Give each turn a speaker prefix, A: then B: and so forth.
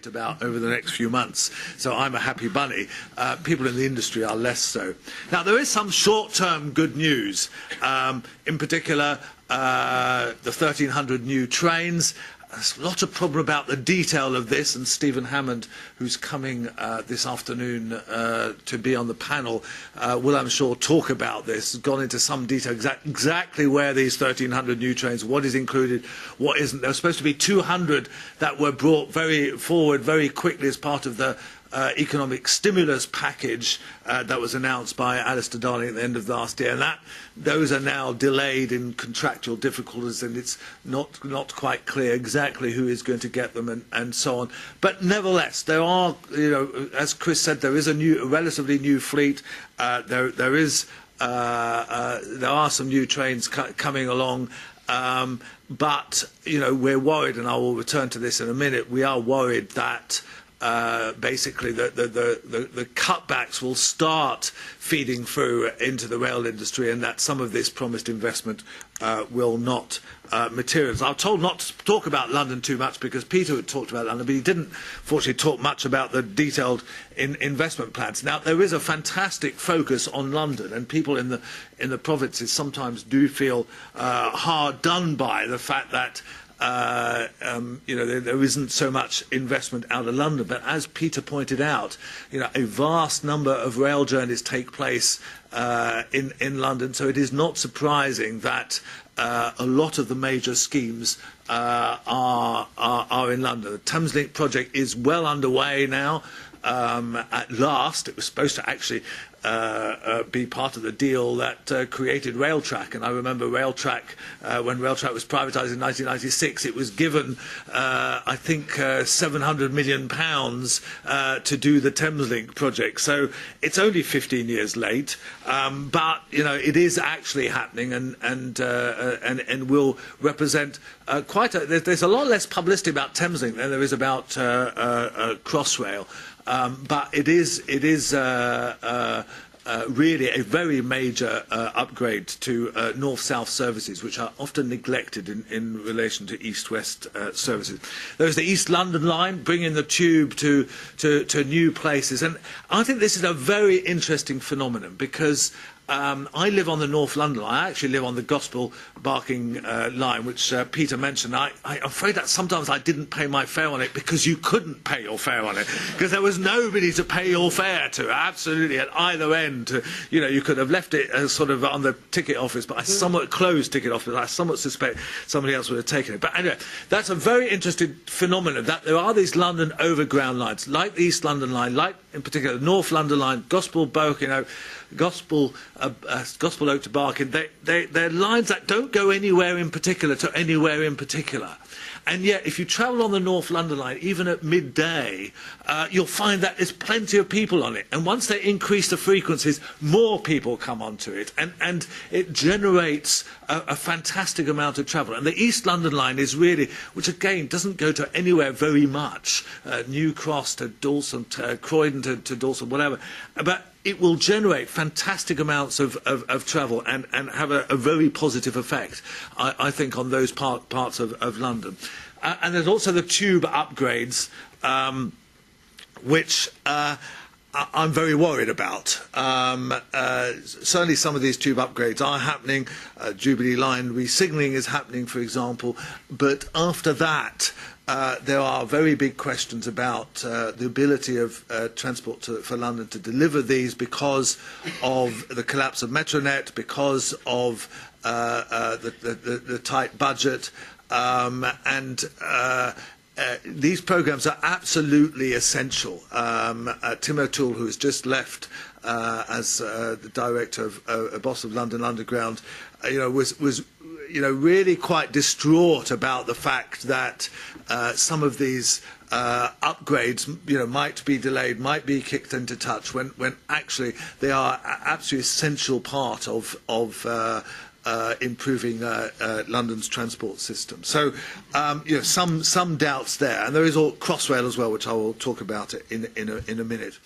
A: about over the next few months. So I'm a happy bunny. People in the industry are less so. Now, there is some short-term good news. In particular, the 1,300 new trains. There's a lot of problem about the detail of this, and Stephen Hammond, who's coming this afternoon to be on the panel, will, I'm sure, talk about this. Gone into some detail exactly where these 1,300 new trains, what is included, what isn't. There were supposed to be 200 that were brought forward very quickly as part of the economic stimulus package that was announced by Alistair Darling at the end of last year, and those are now delayed in contractual difficulties, and it's not quite clear exactly who is going to get them and so on. But nevertheless, there are, as Chris said, there is a relatively new fleet. There are some new trains coming along. But we're worried, and I will return to this in a minute. We are worried that basically the cutbacks will start feeding through into the rail industry, and that some of this promised investment will not materialise. I'm told not to talk about London too much because Peter had talked about London, but he didn't fortunately talk much about the detailed investment plans. Now, there is a fantastic focus on London, and people in the provinces sometimes do feel hard done by the fact that there isn't so much investment out of London. But as Peter pointed out, a vast number of rail journeys take place in London, so it is not surprising that a lot of the major schemes are in London. The Thameslink project is well underway now. At last, it was supposed to actually be part of the deal that created Railtrack. And I remember Railtrack, when Railtrack was privatised in 1996, it was given, I think, £700 million to do the Thameslink project. So it's only 15 years late, but it is actually happening, and will represent quite a. There's a lot less publicity about Thameslink than there is about Crossrail. But it is really a very major upgrade to north-south services, which are often neglected in relation to east-west services. There's the East London line, bringing the tube to new places. And I think this is a very interesting phenomenon because I live on the North London line. I actually live on the Gospel Barking line, which Peter mentioned. I'm afraid that sometimes I didn't pay my fare on it because you couldn't pay your fare on it, because there was nobody to pay your fare to, absolutely, at either end. You could have left it as sort of on the ticket office, but I somewhat closed ticket office. I somewhat suspect somebody else would have taken it. But anyway, that's a very interesting phenomenon, that there are these London overground lines, like the East London line, like in particular the North London line, Gospel Barking, Gospel Oak to Barking. They're lines that don't go anywhere in particular to anywhere in particular. And yet, if you travel on the North London line, even at midday, you'll find that there's plenty of people on it. And once they increase the frequencies, more people come onto it. And it generates a fantastic amount of travel. And the East London line is really, which again doesn't go to anywhere very much, New Cross to Dalston, Croydon to Dalston, whatever. But it will generate fantastic amounts of travel and have a very positive effect, I think, on those parts of London. And there's also the tube upgrades, which I'm very worried about. Certainly some of these tube upgrades are happening. Jubilee Line re-signalling is happening, for example. But after that, there are very big questions about the ability of Transport for London to deliver these because of the collapse of Metronet, because of the tight budget, these programmes are absolutely essential. Tim O'Toole, who has just left as the director of boss of London Underground, was really quite distraught about the fact that some of these upgrades, might be delayed, might be kicked into touch, when actually they are an absolutely essential part of improving London's transport system. So, some doubts there, and there is all Crossrail as well, which I will talk about in a minute.